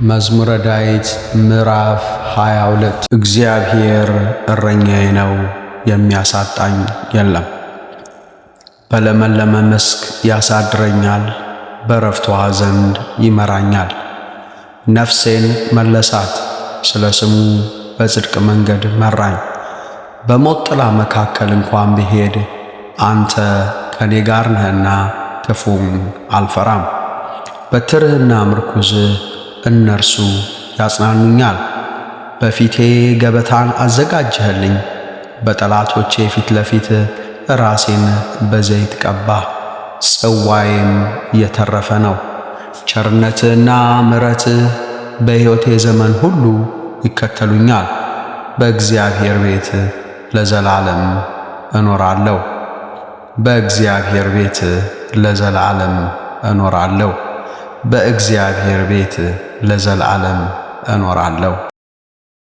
መዝሙረ ዳዊት ምዕራፍ 22 እግዚአብሔር እረኛዬ ነው፣ የሚያሳጣኝ የለም። በለመለመ መስክ ያሳድረኛል፣ በዕረፍት ውኃ ዘንድ ይመራኛል። ነፍሴን መለሳት፣ ስለ ስሙ በጽድቅ መንገድ መራኝ። በሞት ጥላ መካከል እንኳን ብሄድ አንተ ከኔ ጋር ነህና ክፉን አልፈራም። በትርህና ምርኩዝህ እነርሱ ያጽናኑኛል። በፊቴ ገበታን አዘጋጀህልኝ፣ በጠላቶቼ ፊት ለፊት ራሴን በዘይት ቀባህ። ጽዋዬም የተረፈ ነው። ቸርነትህና ምሕረትህ በሕይወቴ ዘመን ሁሉ ይከተሉኛል። በእግዚአብሔር ቤት ለዘላለም እኖራለሁ። በእግዚአብሔር ቤት ለዘላለም እኖራለሁ። በእግዚአብሔር ቤት ለዘላለም እኖራለሁ።